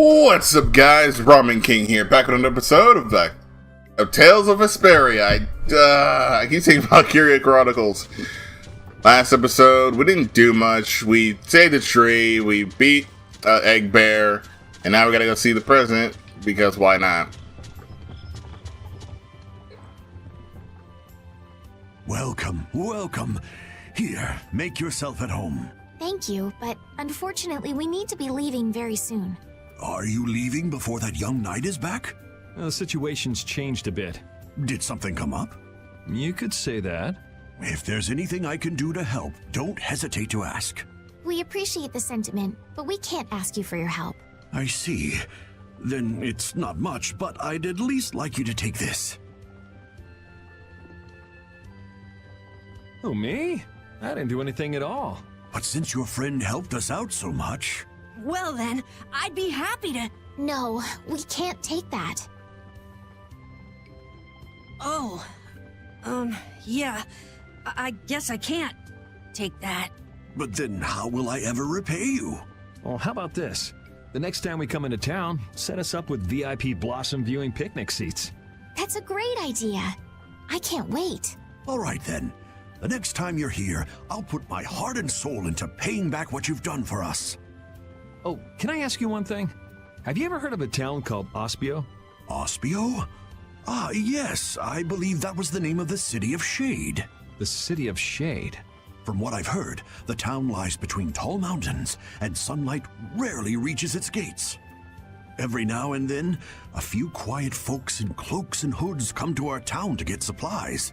What's up, guys? Ramen King here, back with another episode of Tales of Vesperia. I keep thinking about Valkyria Chronicles. Last episode, we didn't do much. We saved the tree, we beat Egg Bear, and now we gotta go see the president, because why not? Welcome. Here, make yourself at home. Thank you, but unfortunately we need to be leaving very soon. Are you leaving before that young knight is back? The situation's changed a bit. Did something come up? You could say that. If there's anything I can do to help, don't hesitate to ask. We appreciate the sentiment, but we can't ask you for your help. I see. Then it's not much, but I'd at least like you to take this. Oh, me? I didn't do anything at all. But since your friend helped us out so much... Well then, I'd be happy to... No, we can't take that. Oh, yeah. I guess I can't take that. But then how will I ever repay you? Well, how about this? The next time we come into town, set us up with VIP blossom viewing picnic seats. That's a great idea. I can't wait. All right then. The next time you're here, I'll put my heart and soul into paying back what you've done for us. Oh, can I ask you one thing? Have you ever heard of a town called Ospio? Ospio? Ah, yes, I believe that was the name of the City of Shade. The City of Shade. From what I've heard, the town lies between tall mountains, and sunlight rarely reaches its gates. Every now and then, a few quiet folks in cloaks and hoods come to our town to get supplies.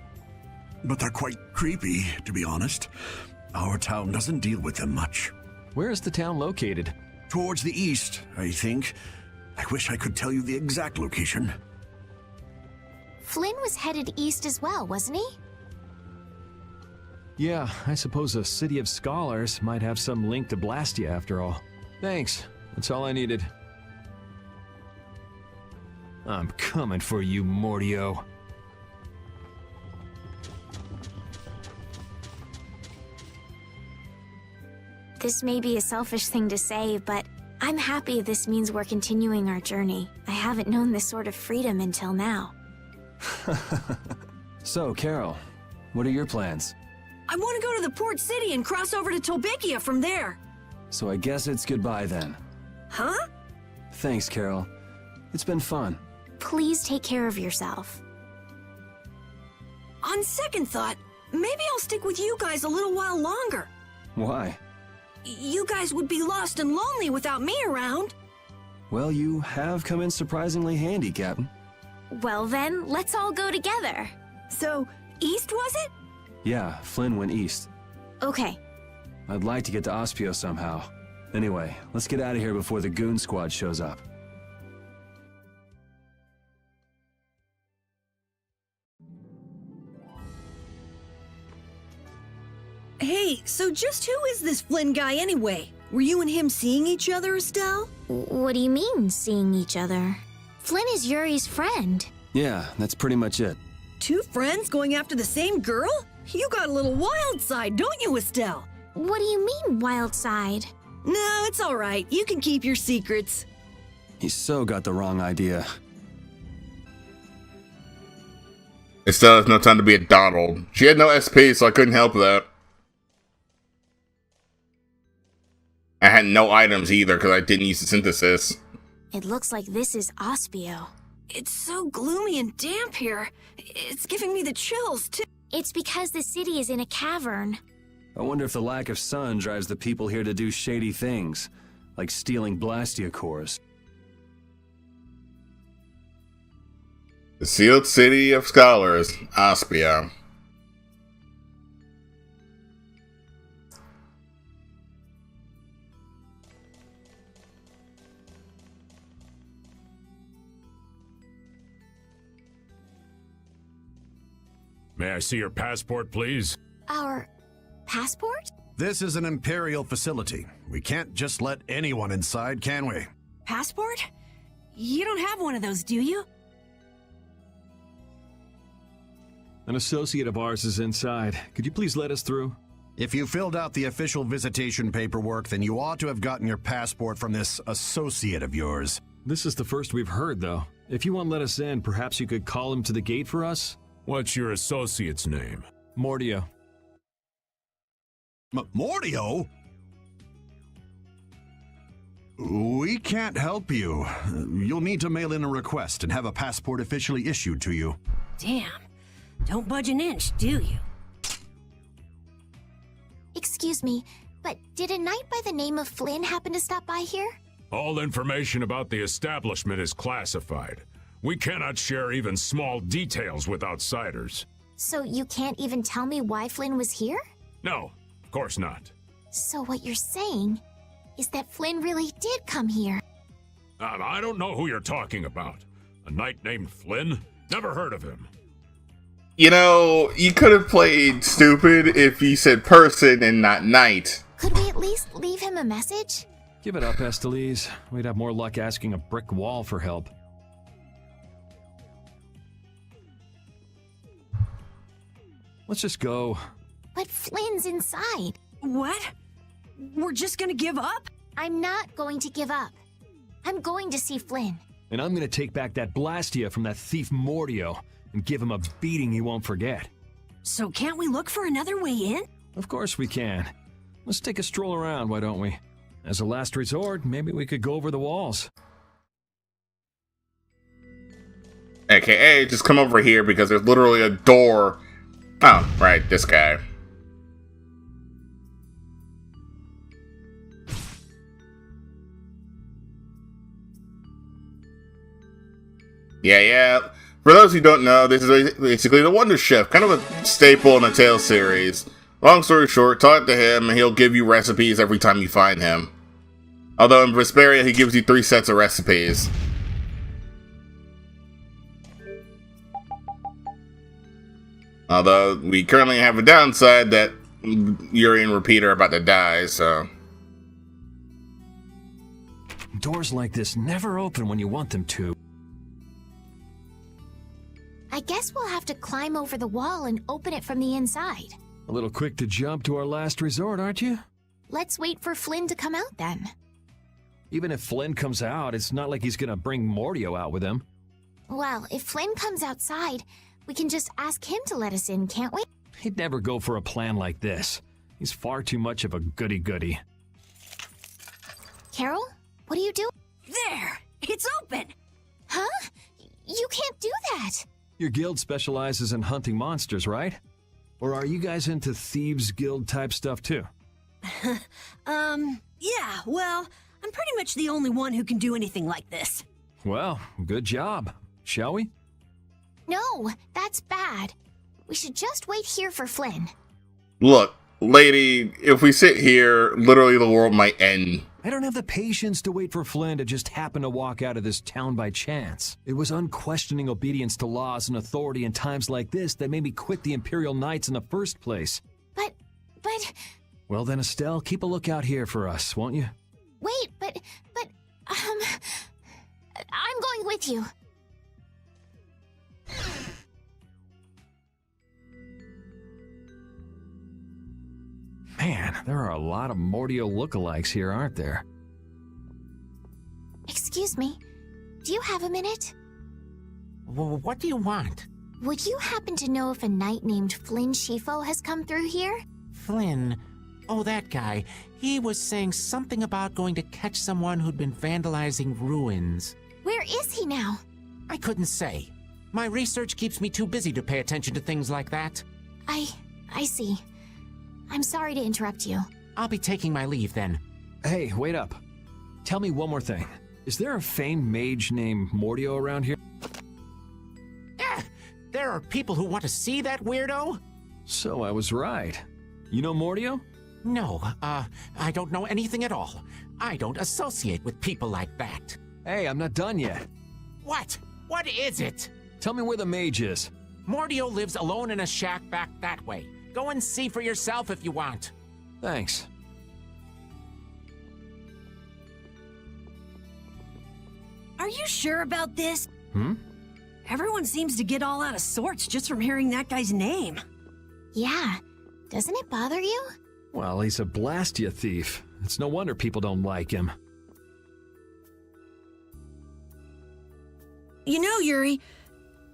But they're quite creepy, to be honest. Our town doesn't deal with them much. Where is the town located? Towards the east, I think. I wish I could tell you the exact location. Flynn was headed east as well, wasn't he? Yeah, I suppose a city of scholars might have some link to Blastia after all. Thanks, that's all I needed. I'm coming for you, Mordio. This may be a selfish thing to say, but I'm happy this means we're continuing our journey. I haven't known this sort of freedom until now. So, Carol, what are your plans? I want to go to the port city and cross over to Tolbikia from there. So I guess it's goodbye then. Huh? Thanks, Carol. It's been fun. Please take care of yourself. On second thought, maybe I'll stick with you guys a little while longer. Why? You guys would be lost and lonely without me around. Well, you have come in surprisingly handy, Captain. Well then, let's all go together. So, east was it? Yeah, Flynn went east. Okay. I'd like to get to Ospio somehow. Anyway, let's get out of here before the goon squad shows up. Hey, so just who is this Flynn guy anyway? Were you and him seeing each other, Estelle? What do you mean, seeing each other? Flynn is Yuri's friend. Yeah, that's pretty much it. Two friends going after the same girl? You got a little wild side, don't you, Estelle? What do you mean, wild side? No, it's all right. You can keep your secrets. He so got the wrong idea. It still has no time to be a Donald. She had no SP, so I couldn't help that. I had no items either because I didn't use the synthesis. It looks like this is Ospio. It's so gloomy and damp here. It's giving me the chills, too. It's because the city is in a cavern. I wonder if the lack of sun drives the people here to do shady things, like stealing Blastia cores. The sealed city of scholars, Ospia. May I see your passport, please? Our passport? This is an Imperial facility. We can't just let anyone inside, can we? Passport? You don't have one of those, do you? An associate of ours is inside. Could you please let us through? If you filled out the official visitation paperwork, then you ought to have gotten your passport from this associate of yours. This is the first we've heard, though. If you won't let us in, perhaps you could call him to the gate for us? What's your associate's name? Mordio. Mordio? We can't help you. You'll need to mail in a request and have a passport officially issued to you. Damn. Don't budge an inch, do you? Excuse me, but did a knight by the name of Flynn happen to stop by here? All information about the establishment is classified. We cannot share even small details with outsiders. So you can't even tell me why Flynn was here? No, of course not. So what you're saying is that Flynn really did come here. I don't know who you're talking about. A knight named Flynn? Never heard of him. You know, you could have played stupid if you said person and not knight. Could we at least leave him a message? Give it up, Estelise. We'd have more luck asking a brick wall for help. Let's just go. But Flynn's inside. What? We're just gonna give up? I'm not going to give up. I'm going to see Flynn. And I'm gonna take back that Blastia from that thief Mordio and give him a beating he won't forget. So can't we look for another way in? Of course we can. Let's take a stroll around, why don't we? As a last resort, maybe we could go over the walls. AKA, just come over here because there's literally a door. Oh, right, this guy. Yeah. For those who don't know, this is basically the Wonder Chef, kind of a staple in the Tales series. Long story short, talk to him and he'll give you recipes every time you find him. Although in Vesperia, he gives you 3 sets of recipes. Although, we currently have a downside that Yuri and Repeat are about to die, so... Doors like this never open when you want them to. I guess we'll have to climb over the wall and open it from the inside. A little quick to jump to our last resort, aren't you? Let's wait for Flynn to come out then. Even if Flynn comes out, it's not like he's gonna bring Mordio out with him. Well, if Flynn comes outside, we can just ask him to let us in, can't we? He'd never go for a plan like this. He's far too much of a goody-goody. Carol, what are you doing? There! It's open! Huh? You can't do that! Your guild specializes in hunting monsters, right? Or are you guys into Thieves Guild type stuff too? Yeah, well, I'm pretty much the only one who can do anything like this. Well, good job. Shall we? No, that's bad. We should just wait here for Flynn. Look, lady, if we sit here, literally the world might end. I don't have the patience to wait for Flynn to just happen to walk out of this town by chance. It was unquestioning obedience to laws and authority in times like this that made me quit the Imperial Knights in the first place. But... Well then, Estelle, keep a lookout here for us, won't you? Wait, I'm going with you. Man, there are a lot of Mordio lookalikes here, aren't there? Excuse me, do you have a minute? What do you want? Would you happen to know if a knight named Flynn Shifo has come through here? Flynn? Oh, that guy. He was saying something about going to catch someone who'd been vandalizing ruins. Where is he now? I couldn't say. My research keeps me too busy to pay attention to things like that. I see. I'm sorry to interrupt you. I'll be taking my leave then. Hey, wait up. Tell me one more thing. Is there a famed mage named Mordio around here? There are people who want to see that weirdo? So I was right. You know Mordio? No, I don't know anything at all. I don't associate with people like that. Hey, I'm not done yet. What? What is it? Tell me where the mage is. Mordio lives alone in a shack back that way. Go and see for yourself if you want. Thanks. Are you sure about this? Hmm? Everyone seems to get all out of sorts just from hearing that guy's name. Yeah. Doesn't it bother you? Well, he's a Blastia thief. It's no wonder people don't like him. You know, Yuri,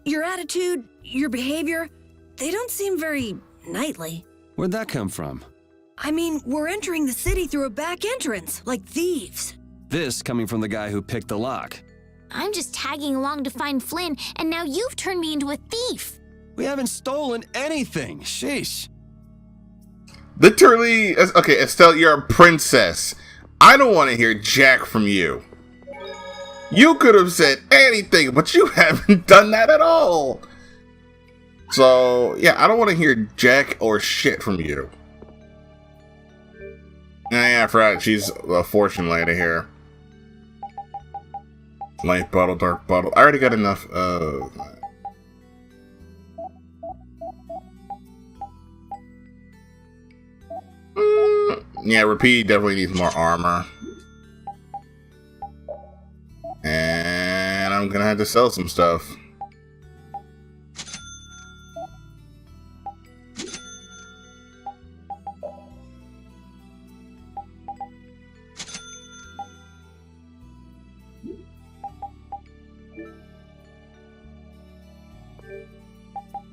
your attitude, your behavior, they don't seem very knightly. Where'd that come from? I mean, we're entering the city through a back entrance, like thieves. This coming from the guy who picked the lock. I'm just tagging along to find Flynn, and now you've turned me into a thief. We haven't stolen anything. Sheesh. Literally, okay, Estelle, you're a princess. I don't want to hear jack from you. You could have said anything, but you haven't done that at all. So, yeah, I don't want to hear jack or shit from you. Yeah, I forgot she's a fortune lady here. Light bottle, dark bottle. I already got enough. Yeah, Repeat definitely needs more armor. And I'm gonna have to sell some stuff.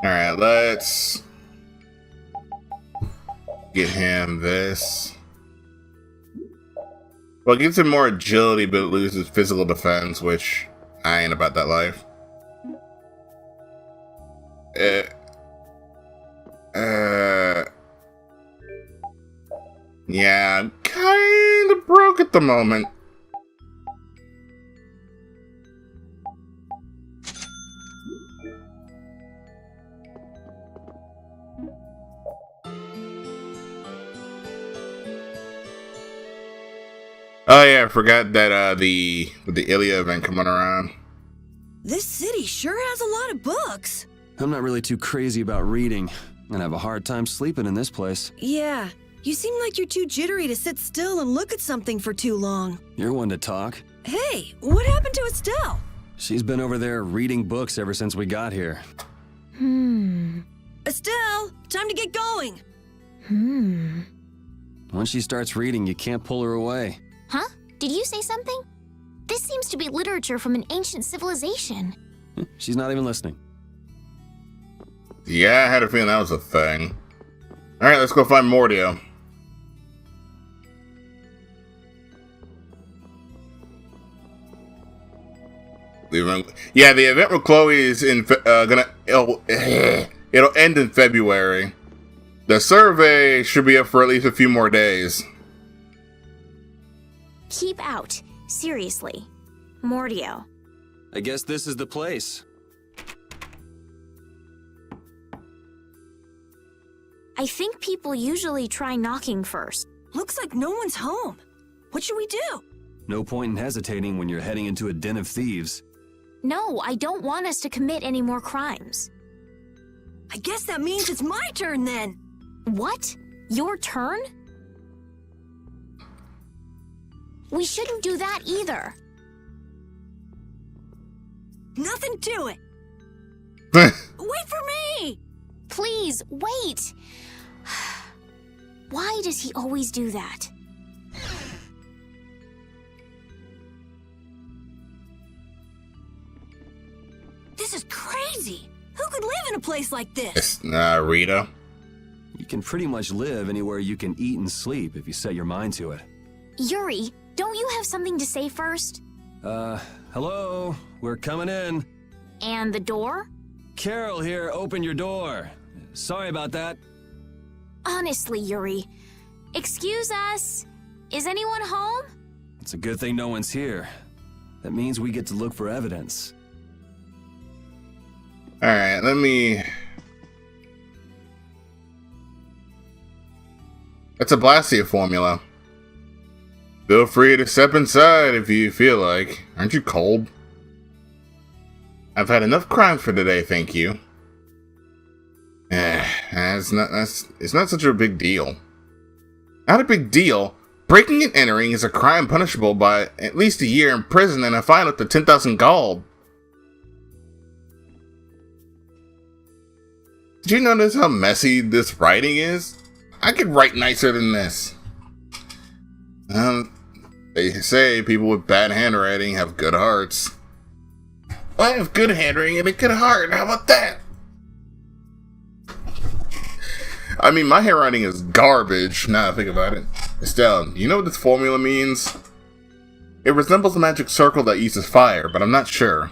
Alright, let's get him this. Well, it gives him more agility, but it loses physical defense, which I ain't about that life. Yeah, I'm kinda broke at the moment. Oh yeah, I forgot that with the Ilya event coming around. This city sure has a lot of books. I'm not really too crazy about reading, and I have a hard time sleeping in this place. Yeah, you seem like you're too jittery to sit still and look at something for too long. You're one to talk. Hey, what happened to Estelle? She's been over there reading books ever since we got here. Estelle, time to get going. Once she starts reading, you can't pull her away. Huh? Did you say something? This seems to be literature from an ancient civilization. She's not even listening. Yeah, I had a feeling that was a thing. Alright, let's go find Mordio. Yeah, the event with Chloe is it'll end in February. The survey should be up for at least a few more days. Keep out. Seriously. Mordio. I guess this is the place. I think people usually try knocking first. Looks like no one's home. What should we do? No point in hesitating when you're heading into a den of thieves. No, I don't want us to commit any more crimes. I guess that means it's my turn then. What? Your turn? We shouldn't do that either. Nothing to it. Wait for me! Please, wait! Why does he always do that? This is crazy! Who could live in a place like this? Rita. You can pretty much live anywhere you can eat and sleep if you set your mind to it. Yuri, don't you have something to say first? Hello? We're coming in. And the door? Carol here, open your door. Sorry about that. Honestly, Yuri. Excuse us. Is anyone home? It's a good thing no one's here. That means we get to look for evidence. Alright, let me... That's a Blastia formula. Feel free to step inside if you feel like. Aren't you cold? I've had enough crimes for today, thank you. It's not such a big deal. Not a big deal. Breaking and entering is a crime punishable by at least a year in prison and a fine up to 10,000 gold. Did you notice how messy this writing is? I could write nicer than this. They say people with bad handwriting have good hearts. Well, I have good handwriting and a good heart. How about that? I mean, my handwriting is garbage, now that I think about it. Estelle, you know what this formula means? It resembles a magic circle that uses fire, but I'm not sure.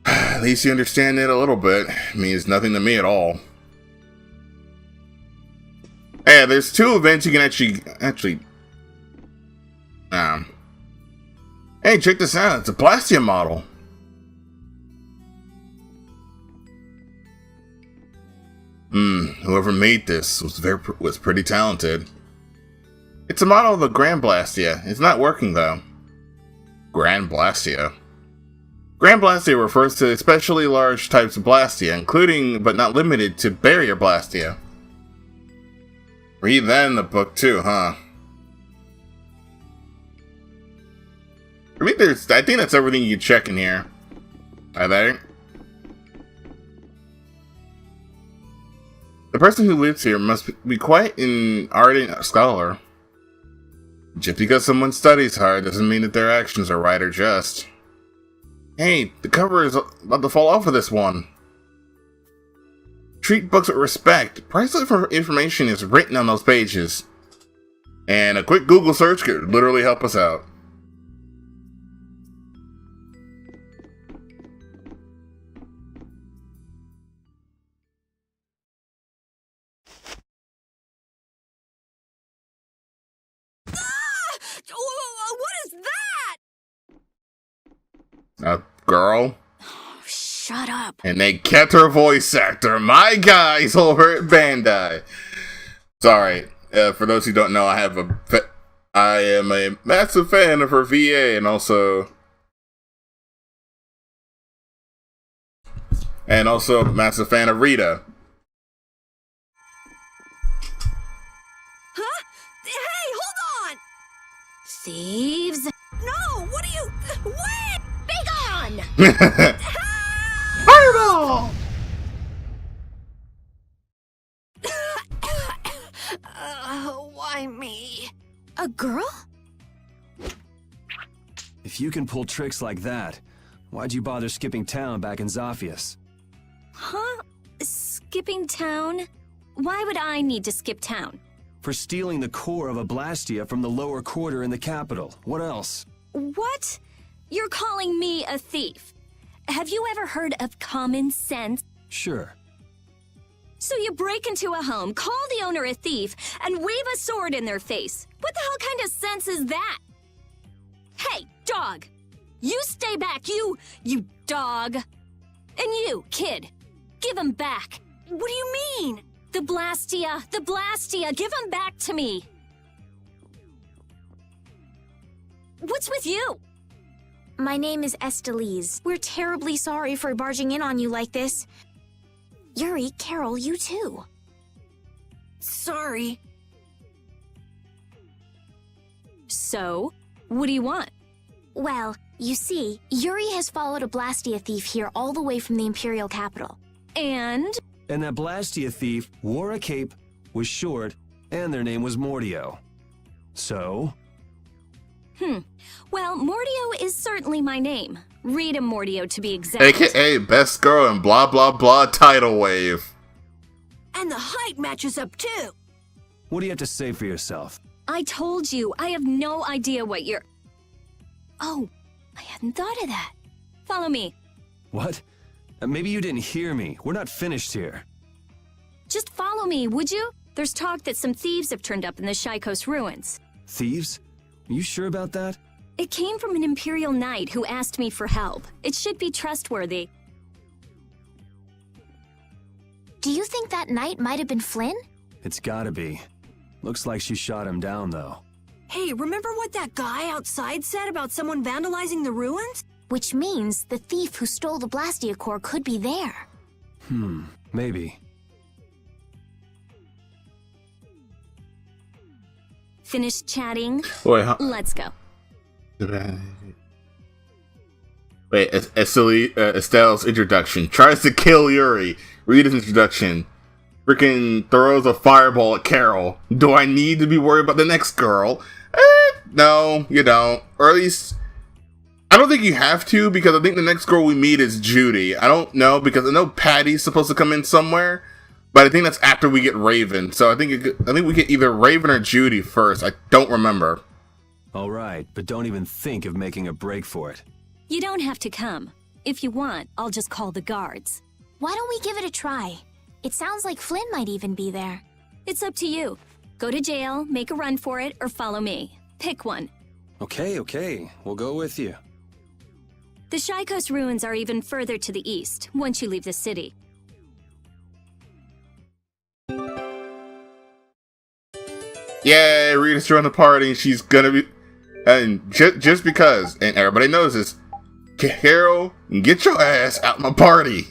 At least you understand it a little bit. It means nothing to me at all. Hey, there's 2 events you can actually... Hey, check this out. It's a Blastia model. Whoever made this was pretty talented. It's a model of the Grand Blastia. It's not working though. Grand Blastia. Grand Blastia refers to especially large types of Blastia, including but not limited to Barrier Blastia. Read that in the book too, huh? I think that's everything you can check in here. I think. The person who lives here must be quite an ardent scholar. Just because someone studies hard doesn't mean that their actions are right or just. Hey, the cover is about to fall off of this one. Treat books with respect. Priceless information is written on those pages. And a quick Google search could literally help us out. What is that? A girl. Shut up. And they kept her voice actor. My guys over at Bandai. Sorry. For those who don't know, I am a massive fan of her VA and also a massive fan of Rita. Huh? Hey, hold on! Thieves? No, what are you... Wait! Be gone! Fireball! Why me? A girl? If you can pull tricks like that, why'd you bother skipping town back in Zaphias? Huh? Skipping town? Why would I need to skip town? For stealing the core of a Blastia from the lower quarter in the capital. What else? What? You're calling me a thief? Have you ever heard of common sense? Sure. So you break into a home, call the owner a thief, and wave a sword in their face. What the hell kind of sense is that? Hey, dog! You stay back, you dog! And you, kid, give him back. What do you mean? The Blastia, give him back to me. What's with you? My name is Estelise. We're terribly sorry for barging in on you like this. Yuri, Carol, you too. Sorry. So, what do you want? Well, you see, Yuri has followed a Blastia thief here all the way from the Imperial capital. And that Blastia thief wore a cape, was short, and their name was Mordio. So? Well, Mordio is certainly my name. Rita Mordio, to be exact. AKA best girl in blah blah blah tidal wave. And the height matches up too. What do you have to say for yourself? I told you, I have no idea what you're... Oh, I hadn't thought of that. Follow me. What? Maybe you didn't hear me. We're not finished here. Just follow me, would you? There's talk that some thieves have turned up in the Shaikos ruins. Thieves? Are you sure about that? It came from an Imperial Knight who asked me for help. It should be trustworthy. Do you think that knight might have been Flynn? It's gotta be. Looks like she shot him down, though. Hey, remember what that guy outside said about someone vandalizing the ruins? Which means the thief who stole the Blastia core could be there. Maybe. Finished chatting? Wait, huh? Let's go. Wait, Estelle's introduction. Tries to kill Yuri. Rita's introduction. freaking throws a fireball at Carol. Do I need to be worried about the next girl? No, you don't. Or at least, I don't think you have to, because I think the next girl we meet is Judy. I don't know, because I know Patty's supposed to come in somewhere, but I think that's after we get Raven. So I think we get either Raven or Judy first. I don't remember. All right, but don't even think of making a break for it. You don't have to come. If you want, I'll just call the guards. Why don't we give it a try? It sounds like Flynn might even be there. It's up to you. Go to jail, make a run for it, or follow me. Pick one. Okay. We'll go with you. The Shy Coast ruins are even further to the east, once you leave the city. Yeah, Rita's throwing the party, and she's gonna be... And just because, and everybody knows this, Carol, get your ass out my party.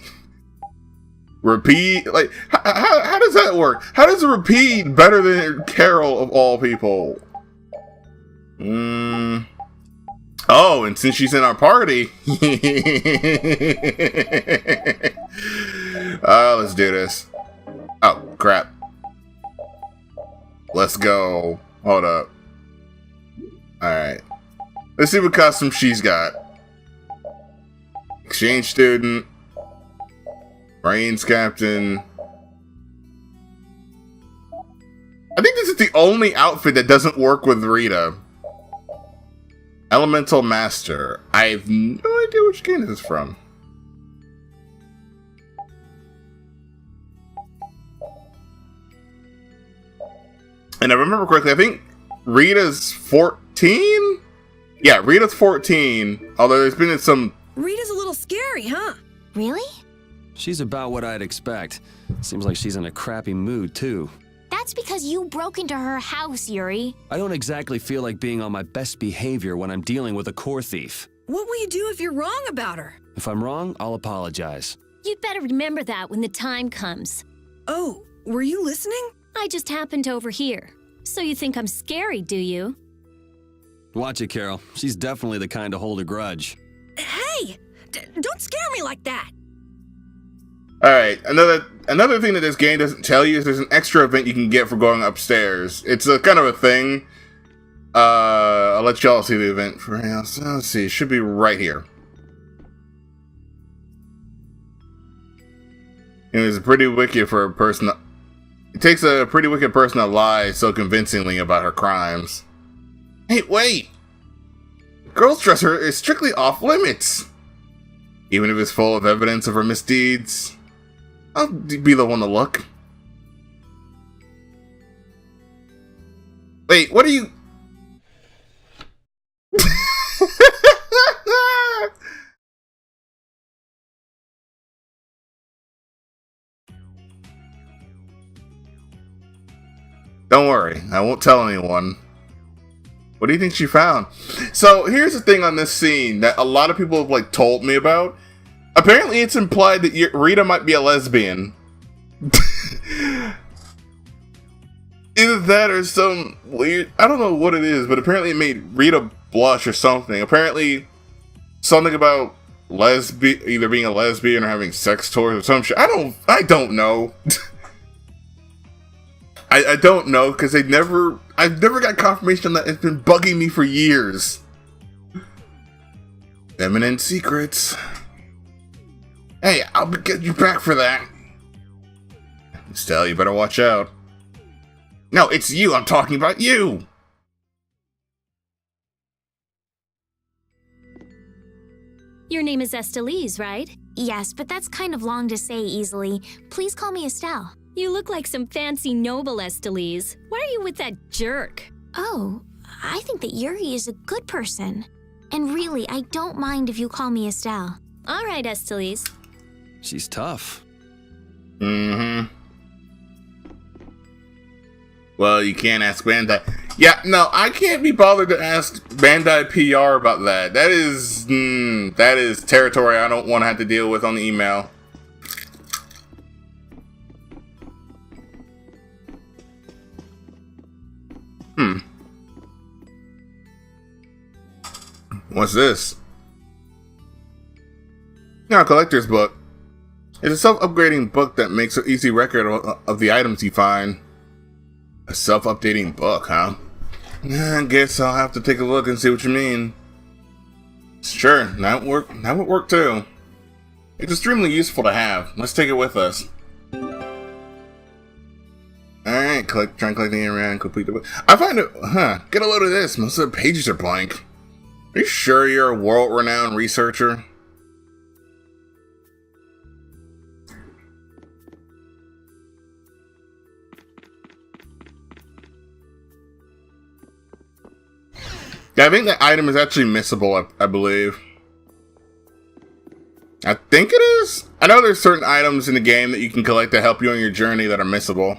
Repeat, like, how does that work? How does a repeat better than Carol of all people? Oh, and since she's in our party, let's do this. Oh, crap. Let's go. Hold up. Alright. Let's see what costume she's got. Exchange student. Brains captain. I think this is the only outfit that doesn't work with Rita. Elemental Master. I have no idea which game this is from. And I remember correctly, I think Rita's 14? Yeah, Rita's 14. Although there's been some... Rita's a little scary, huh? Really? She's about what I'd expect. Seems like she's in a crappy mood, too. That's because you broke into her house, Yuri. I don't exactly feel like being on my best behavior when I'm dealing with a core thief. What will you do if you're wrong about her? If I'm wrong, I'll apologize. You'd better remember that when the time comes. Oh, were you listening? I just happened to overhear. So you think I'm scary, do you? Watch it, Carol. She's definitely the kind to hold a grudge. Hey! Don't scare me like that! Alright, another thing that this game doesn't tell you is there's an extra event you can get for going upstairs. It's a kind of a thing. I'll let y'all see the event for now. So let's see, it should be right here. It was pretty wicked for a person. It takes a pretty wicked person to lie so convincingly about her crimes. Hey, wait! Girl's dresser is strictly off limits. Even if it's full of evidence of her misdeeds, I'll be the one to look. Wait, what are you... Don't worry, I won't tell anyone. What do you think she found? So, here's the thing on this scene that a lot of people have, like, told me about. Apparently, it's implied that Rita might be a lesbian. Either that or some weird... I don't know what it is, but apparently it made Rita blush or something. Apparently, something about either being a lesbian or having sex toys or some shit. I don't know. I don't know, because I've never got confirmation on that. It's been bugging me for years. Eminent secrets. Hey, I'll get you back for that. Estelle, you better watch out. No, it's you. I'm talking about you. Your name is Estelise, right? Yes, but that's kind of long to say easily. Please call me Estelle. You look like some fancy noble, Estelise. Why are you with that jerk? Oh, I think that Yuri is a good person. And really, I don't mind if you call me Estelle. All right, Estelise. She's tough. Mm-hmm. Well, you can't ask Bandai. Yeah, no, I can't be bothered to ask Bandai PR about that. That is territory I don't want to have to deal with on the email. What's this? No, collector's book. It's a self-upgrading book that makes an easy record of the items you find. A self-updating book, huh? I guess I'll have to take a look and see what you mean. Sure, that would work too. It's extremely useful to have. Let's take it with us. Alright, try collecting it around, complete the book. I find it, get a load of this. Most of the pages are blank. Are you sure you're a world-renowned researcher? Yeah, I think that item is actually missable, I believe. I think it is? I know there's certain items in the game that you can collect to help you on your journey that are missable.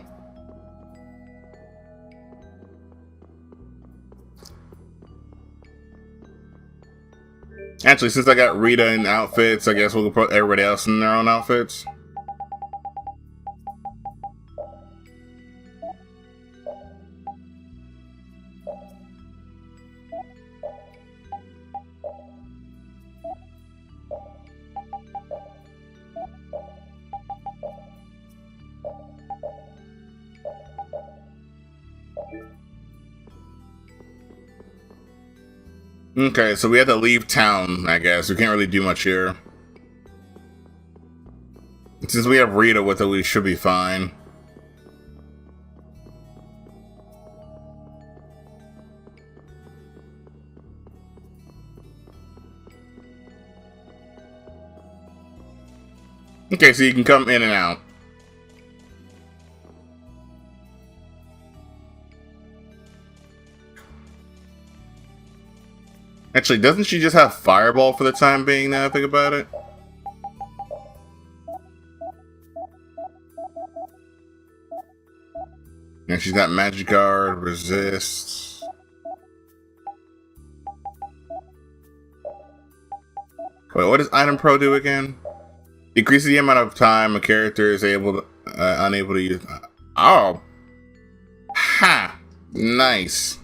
Actually, since I got Rita in outfits, I guess we'll put everybody else in their own outfits. Okay, so we had to leave town, I guess. We can't really do much here. Since we have Rita with it, we should be fine. Okay, so you can come in and out. Actually, doesn't she just have Fireball for the time being now I think about it? And she's got Magic Guard, Resist. Wait, what does Item Pro do again? Decreases the amount of time a character is unable to use. Oh. Ha! Nice.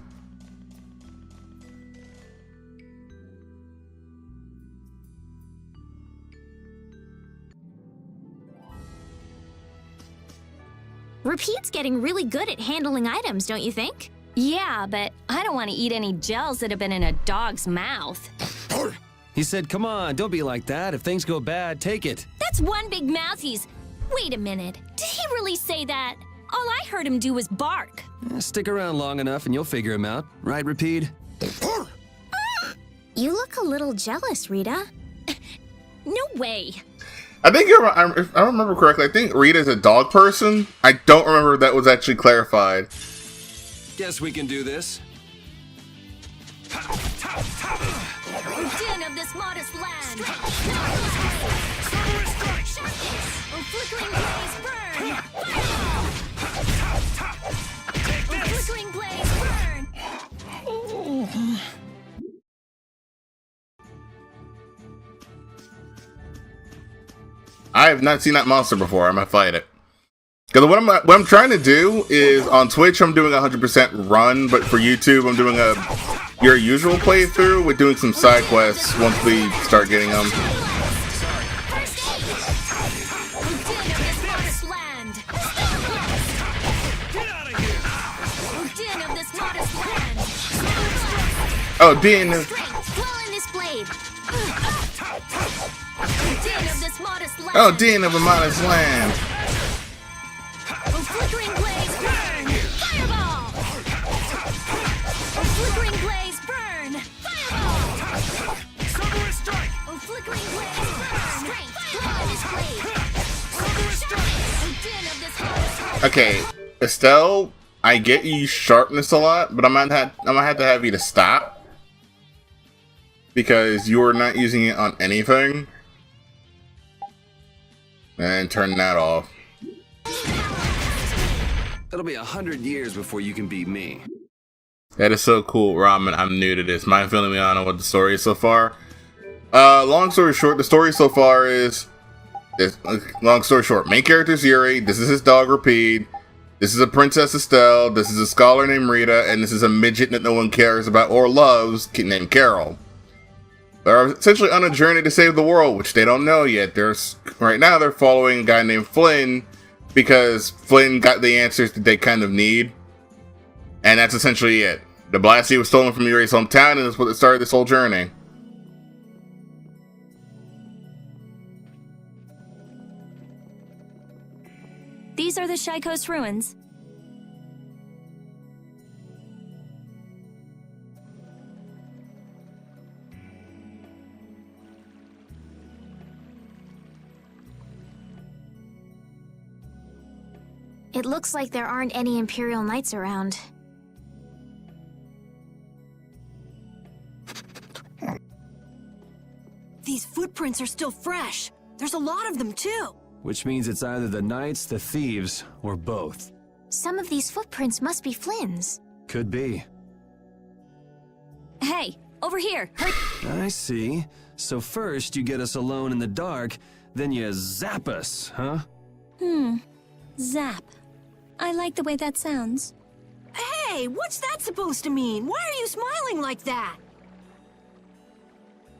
Repeat's getting really good at handling items, don't you think? Yeah, but I don't want to eat any gels that have been in a dog's mouth. He said, come on, don't be like that. If things go bad, take it. That's one big mouth he's... Wait a minute. Did he really say that? All I heard him do was bark. Stick around long enough and you'll figure him out. Right, Repeat? You look a little jealous, Rita. No way. I think if I remember correctly, I think Rita's a dog person. I don't remember if that was actually clarified. Guess we can do this. Den of this modest land. Oh, flickering blaze burn. Fireball. Oh, flickering blaze burn. I have not seen that monster before. I'm gonna fight it. Because what I'm trying to do is on Twitch I'm doing 100% run, but for YouTube I'm doing your usual playthrough with doing some side quests once we start getting them. Oh, Den of Oh, Den of a modest land. Oh, flickering blaze burn! Fireball! Oh, flickering blaze burn! Fireball! Summer's strike! Oh, flickering blaze burn! Strength! Strike! Okay, Estelle, I get you sharpness a lot, but I'm gonna have to have you to stop because you are not using it on anything. And turn that off. It'll be 100 years before you can beat me. That is so cool, Ramen. I'm new to this. Mind filling me on what the story is so far. Long story short, the story so far is this. Long story short, main character is Yuri. This is his dog Repeat. This is a Princess Estelle. This is a scholar named Rita, and this is a midget that no one cares about or loves named Carol. They're essentially on a journey to save the world, which they don't know yet. Right now they're following a guy named Flynn because Flynn got the answers that they kind of need. And that's essentially it. The Blasty was stolen from Yuri's hometown, and that's what started this whole journey. These are the Shaikos ruins. It looks like there aren't any Imperial Knights around. These footprints are still fresh. There's a lot of them, too. Which means it's either the knights, the thieves, or both. Some of these footprints must be Flynn's. Could be. Hey, over here. I see. So first you get us alone in the dark, then you zap us, huh? Zap. I like the way that sounds. Hey, what's that supposed to mean? Why are you smiling like that?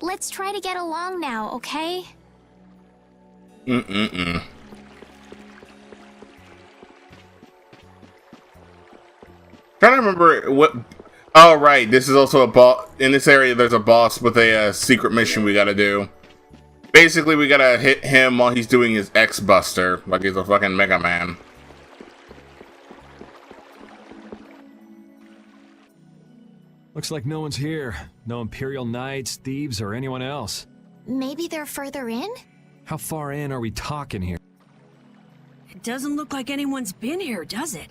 Let's try to get along now, okay? Trying to remember what. Oh, right. This is also a boss. In this area, there's a boss with a secret mission we gotta do. Basically, we gotta hit him while he's doing his X-Buster, like he's a fucking Mega Man. Looks like no one's here. No Imperial Knights, thieves, or anyone else. Maybe they're further in? How far in are we talking here? It doesn't look like anyone's been here, does it?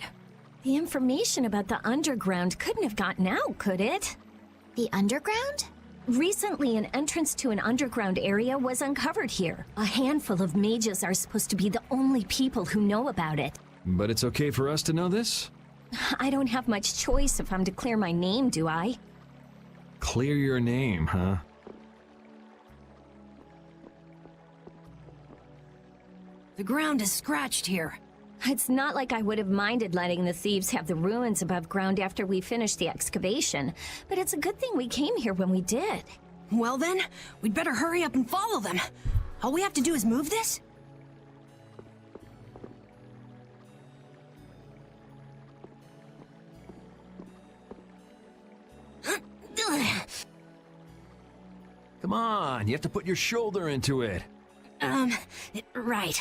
The information about the underground couldn't have gotten out, could it? The underground? Recently, an entrance to an underground area was uncovered here. A handful of mages are supposed to be the only people who know about it. But it's okay for us to know this? I don't have much choice if I'm to clear my name, do I? Clear your name, huh? The ground is scratched here. It's not like I would have minded letting the thieves have the ruins above ground after we finished the excavation, but it's a good thing we came here when we did. Well then, we'd better hurry up and follow them. All we have to do is move this? Come on, you have to put your shoulder into it. Right.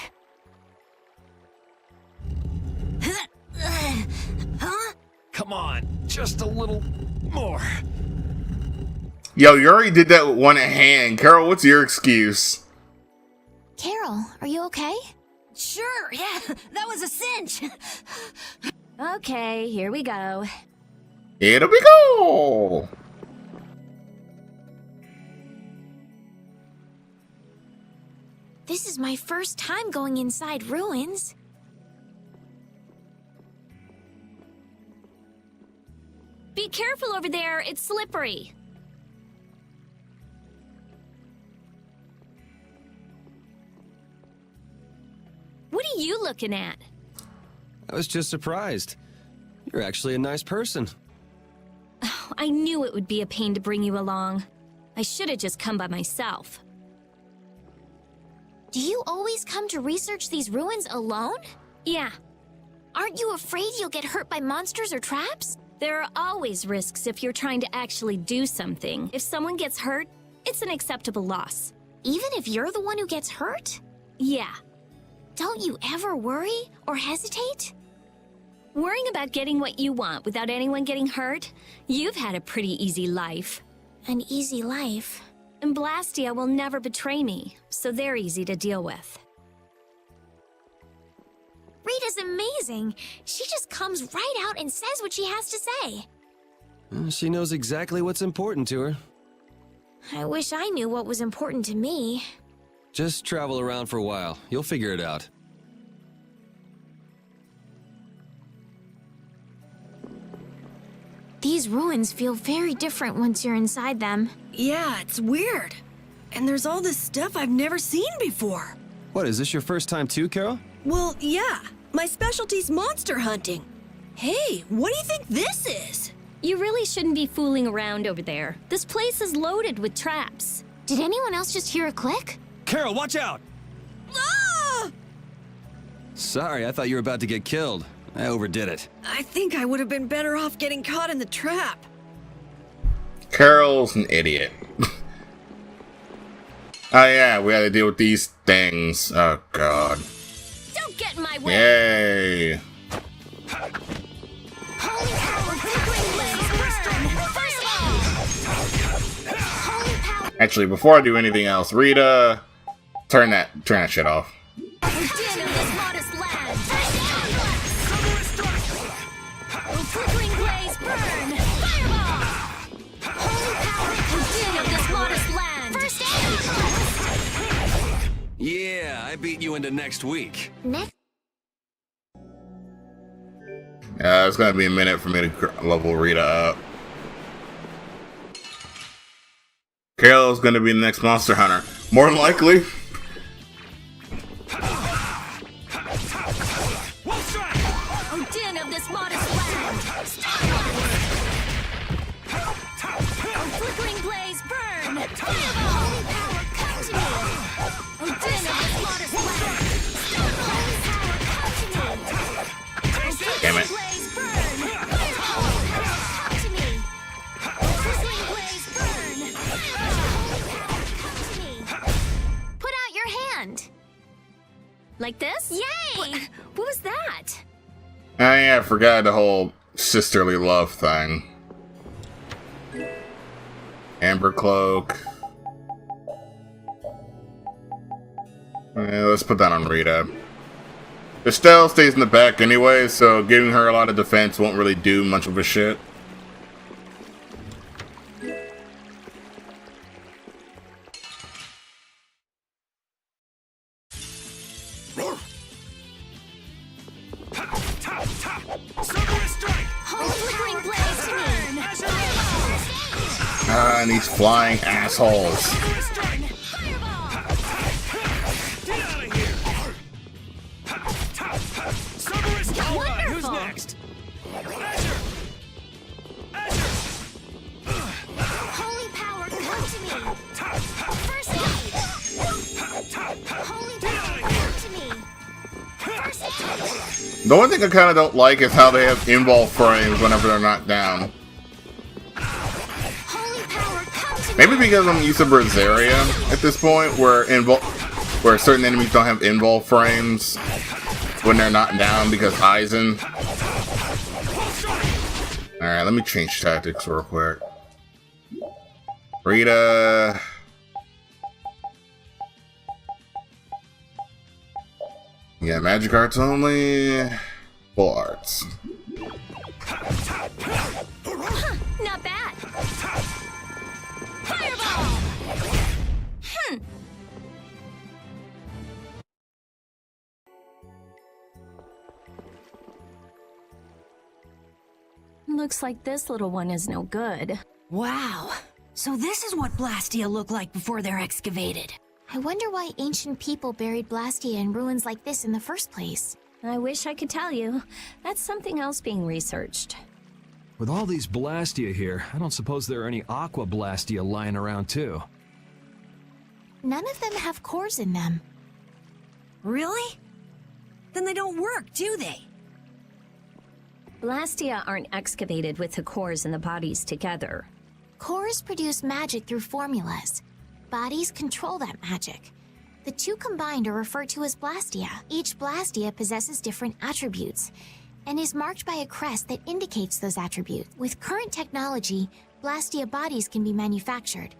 Come on, just a little more. Yo, you already did that with one hand. Carol, what's your excuse? Carol, are you okay? Sure, yeah, that was a cinch. Okay, here we go. Here we go! This is my first time going inside ruins. Be careful over there, it's slippery. What are you looking at? I was just surprised. You're actually a nice person. Oh, I knew it would be a pain to bring you along. I should have just come by myself. Do you always come to research these ruins alone? Yeah, Aren't you afraid you'll get hurt by monsters or traps? there are always risks if you're trying to actually do something. If someone gets hurt, it's an acceptable loss. Even if you're the one who gets hurt? Yeah. Don't you ever worry or hesitate? Worrying about getting what you want without anyone getting hurt? You've had a pretty easy life. An easy life. And Blastia will never betray me, so they're easy to deal with. Rita's amazing. She just comes right out and says what she has to say. She knows exactly what's important to her. I wish I knew what was important to me. Just travel around for a while. You'll figure it out. These ruins feel very different once you're inside them. Yeah, it's weird. And there's all this stuff I've never seen before. What, is this your first time too, Carol? Well, yeah. My specialty's monster hunting. Hey, what do you think this is? You really shouldn't be fooling around over there. This place is loaded with traps. Did anyone else just hear a click? Carol, watch out! Ah! Sorry, I thought you were about to get killed. I overdid it. I think I would have been better off getting caught in the trap. Carol's an idiot. Oh yeah, we had to deal with these things. Oh god. Don't get in my way! Yay! Holy power, flickering blaze, burn! Fireball! Holy power, Actually, before I do anything else, Rita, turn that shit off. din of this modest land! Flickering blaze, burn! Fireball! Holy power, din of this modest land! First aid! Yeah, I beat you into next week. Next. It's gonna be a minute for me to level Rita up. Carol's gonna be the next monster hunter. More than likely. Oh, din of this modest land! Oh, flickering blaze, burn! Fireball! Holy power, come to me! Oh, din of this modest land! Holy power, come to me! Oh, Damn it. flickering blaze, burn! Fireball! Come to me! Oh, flickering blaze, burn! Fireball! Come to me! Put out your hand. Like this? Yay! What was that? Oh yeah, I forgot the whole sisterly love thing. Amber cloak. Let's put that on Rita. Estelle stays in the back anyway, so giving her a lot of defense won't really do much of a shit. Holy flickering blaze, burn! Ah, and these flying assholes. Wonderful! Holy power, come to me! First aid! Holy power, come to me! First aid! The one thing I kind of don't like is how they have invol frames whenever they're knocked down. Holy power, come to me! Maybe because I'm used to Vesperia at this point, where certain enemies don't have invol frames when they're knocked down because Eisen. Alright, let me change tactics real quick. Rita. Yeah, magic arts only. Full arts. Not bad! Fireball! Looks like this little one is no good. Wow. So this is what Blastia looked like before they're excavated. I wonder why ancient people buried Blastia in ruins like this in the first place. I wish I could tell you. That's something else being researched. With all these Blastia here, I don't suppose there are any Aqua Blastia lying around too. None of them have cores in them. Really? Then they don't work, do they? Blastia aren't excavated with the cores and the bodies together. Cores produce magic through formulas. Bodies control that magic. The two combined are referred to as Blastia. Each Blastia possesses different attributes and is marked by a crest that indicates those attributes. With current technology, Blastia bodies can be manufactured,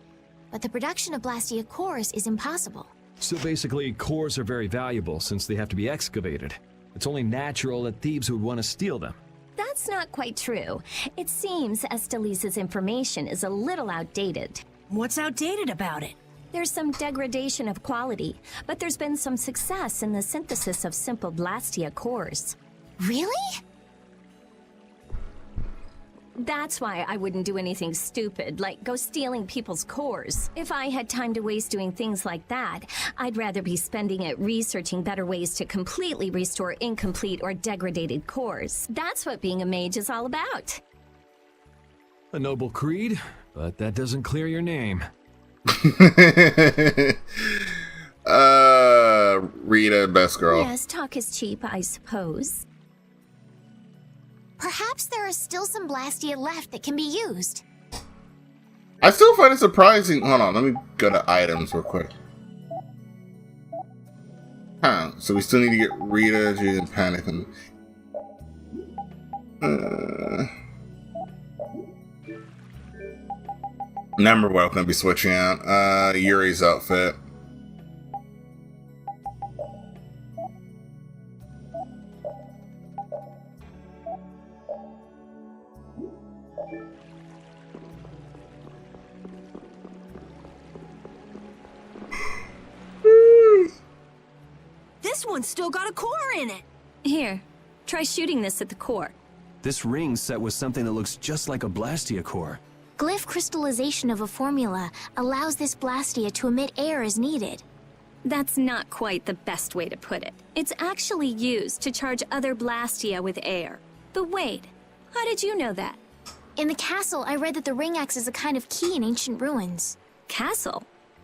but the production of Blastia cores is impossible. So basically, cores are very valuable since they have to be excavated. It's only natural that thieves would want to steal them. That's not quite true. It seems Estelise's information is a little outdated. What's outdated about it? There's some degradation of quality, but there's been some success in the synthesis of simple Blastia cores. Really? That's why I wouldn't do anything stupid, like go stealing people's cores. If I had time to waste doing things like that, I'd rather be spending it researching better ways to completely restore incomplete or degraded cores. That's what being a mage is all about. A noble creed, but that doesn't clear your name. Rita, best girl. Yes, talk is cheap, I suppose. Perhaps there are still some Blastia left that can be used. I still find it surprising. Hold on, let me go to items real quick. Huh, so we still need to get Rita, she didn't panic. Number what I'm gonna be switching out. Yuri's outfit. This one's still got a core in it. Here, try shooting this at the core. This ring's set with something that looks just like a Blastia core. Glyph crystallization of a formula allows this Blastia to emit air as needed. That's not quite the best way to put it. It's actually used to charge other Blastia with air. But wait, how did you know that? In the castle, I read that the ring acts as a kind of key in ancient ruins. Castle?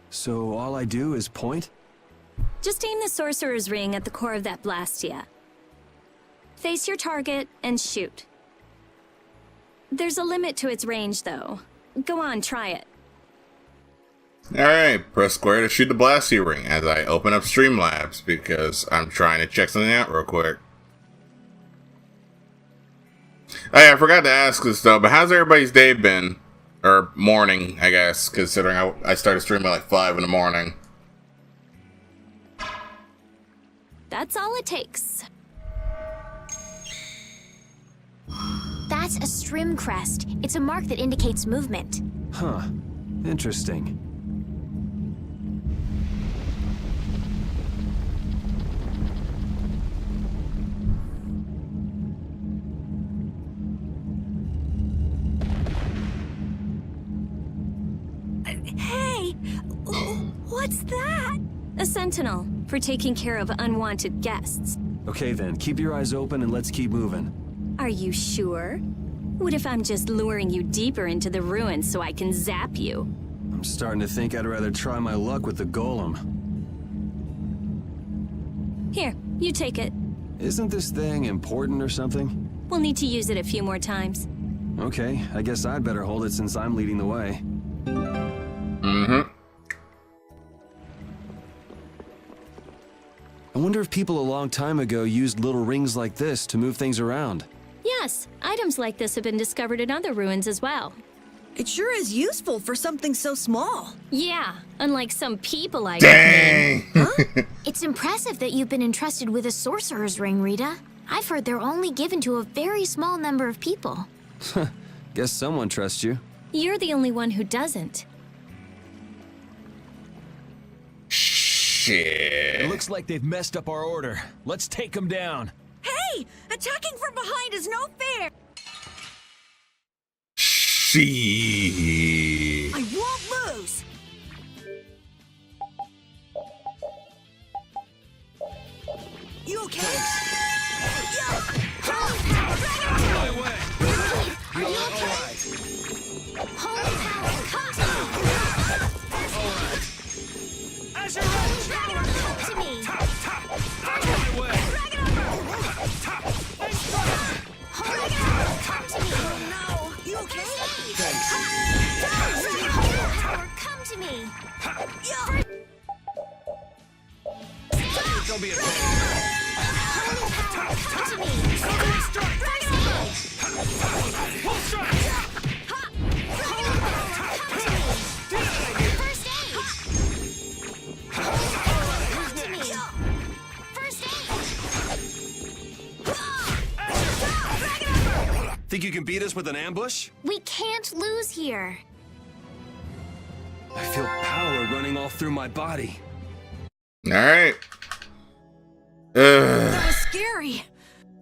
So all I do is point? Just aim the sorcerer's ring at the core of that Blastia. Face your target and shoot. There's a limit to its range, though. Go on, try it. Alright, press square to shoot the Blastia ring as I open up Streamlabs because I'm trying to check something out real quick. Oh yeah, I forgot to ask this though, but how's everybody's day been? Or morning, I guess, considering I started streaming at like 5 in the morning. That's all it takes. That's a Strim crest. It's a mark that indicates movement. Huh. Interesting. Hey! What's that? A sentinel, for taking care of unwanted guests. Okay then, keep your eyes open and let's keep moving. Are you sure? What if I'm just luring you deeper into the ruins so I can zap you? I'm starting to think I'd rather try my luck with the golem. Here, you take it. Isn't this thing important or something? We'll need to use it a few more times. Okay, I guess I'd better hold it since I'm leading the way. Mm-hmm. I wonder if people a long time ago used little rings like this to move things around. Yes, items like this have been discovered in other ruins as well. It sure is useful for something so small. Yeah, unlike some people I Dang! It's impressive that you've been entrusted with a sorcerer's ring, Rita. I've heard they're only given to a very small number of people. Guess someone trusts you. You're the only one who doesn't. Shit. It looks like they've messed up our order. Let's take them down. Hey! Attacking from behind is no fair! She. I won't lose! You okay? My way. Are you okay? Holy power, come As you're ready. to me! My way. Holy power, come to me! No! You okay? Holy power, come to me! Don't be a Holy power, come to me! First aid! Full strike. Holy power, come to me! First aid! Holy power, come to me! First aid! Think you can beat us with an ambush? We can't lose here. I feel power running all through my body. Alright. That was scary.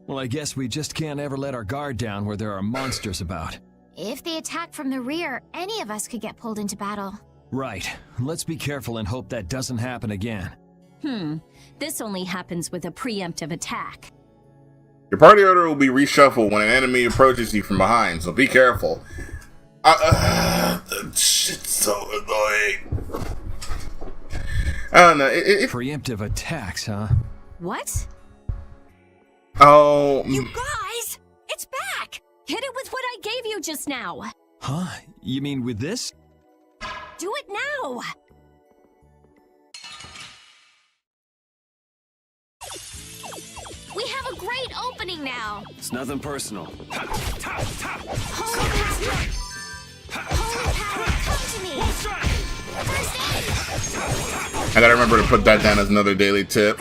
Well, I guess we just can't ever let our guard down where there are monsters about. If they attack from the rear, any of us could get pulled into battle. Right. Let's be careful and hope that doesn't happen again. This only happens with a preemptive attack. Your party order will be reshuffled when an enemy approaches you from behind, so be careful. Shit's so annoying. I don't know. Preemptive attacks, huh? What? Oh. You guys! It's back! Hit it with what I gave you just now! Huh? You mean with this? Do it now! We have a great opening now! It's nothing personal. Holy power, come to me! I gotta remember to put that down as another daily tip.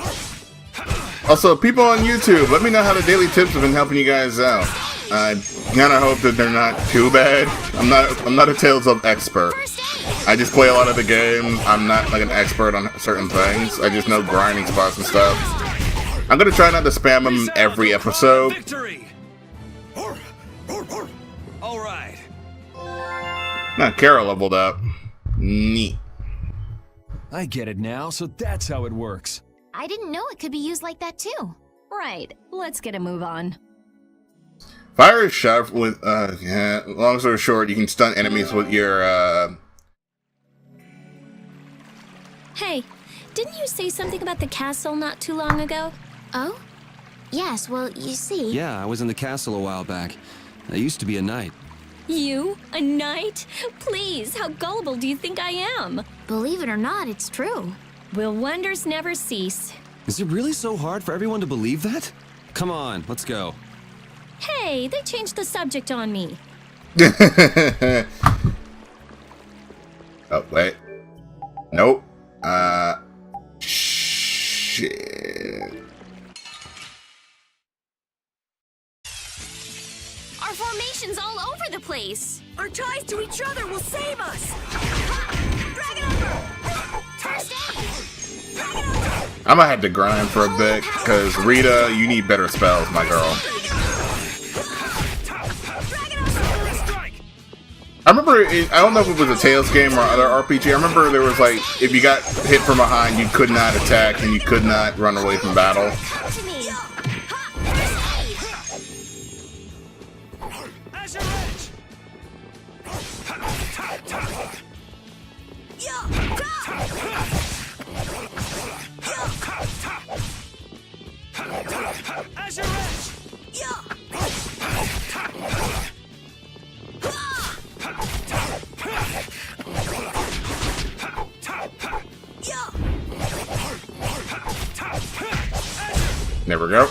Also, people on YouTube, let me know how the daily tips have been helping you guys out. I kinda hope that they're not too bad. I'm not a Tales of expert. I just play a lot of the game. I'm not like an expert on certain things. I just know grinding spots and stuff. I'm gonna try not to spam them every episode. Victory! All right. Nah, Kara leveled up. Neat. I get it now, so that's how it works. I didn't know it could be used like that too. Right, let's get a move on. Fire is shot with, yeah, long story short, you can stun enemies with your, Hey, didn't you say something about the castle not too long ago? Oh? Yes, well, you see... Yeah, I was in the castle a while back. I used to be a knight. You? A knight? Please, how gullible do you think I am? Believe it or not, it's true. Will wonders never cease? Is it really so hard for everyone to believe that? Come on, let's go. Hey, they changed the subject on me. Oh, wait. Nope. Shit. Our formation's all over the place. Our ties to each other will save us! Drag it over! First aid! Drag it over! I'm gonna have to grind for a bit, because Rita, you need better spells, my girl. I remember, I don't know if it was a Tales game or other RPG, I remember there was like, if you got hit from behind, you could not attack and you could not run away from battle. Come to me! There we go.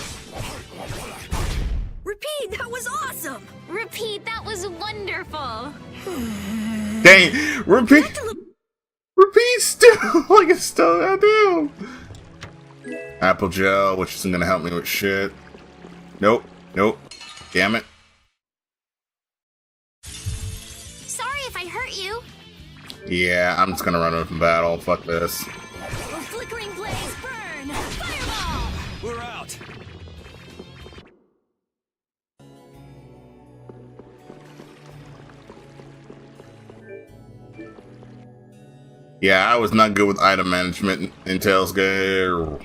Repeat, that was awesome! Repeat, that was wonderful. Dang, repeat still, like it's still goddamn. Apple gel, which isn't gonna help me with shit. Nope, damn it. Sorry if I hurt you. Yeah, I'm just gonna run away from battle, fuck this. Flickering blaze, burn! Fireball! We're out. Yeah, I was not good with item management in Tales game.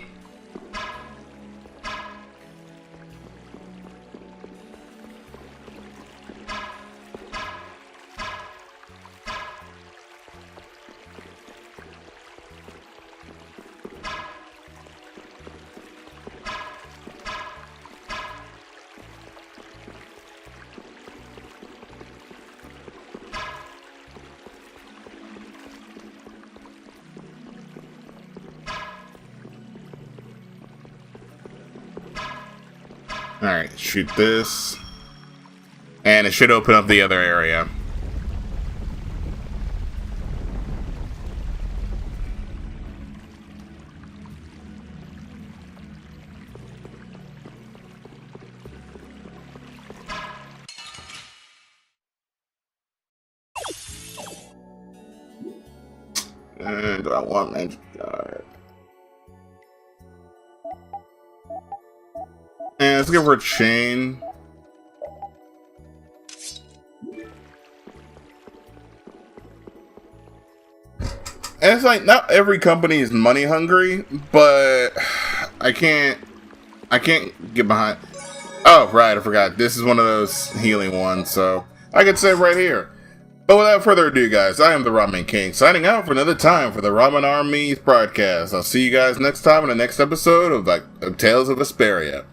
Alright, shoot this. And it should open up the other area. And do I want magic guard? And let's give her a chain. And it's like, not every company is money hungry, but I can't get behind. Oh, right, I forgot. This is one of those healing ones, so I could save right here. But without further ado, guys, I am the Ramen King, signing out for another time for the Ramen Army's broadcast. I'll see you guys next time in the next episode of Tales of Vesperia.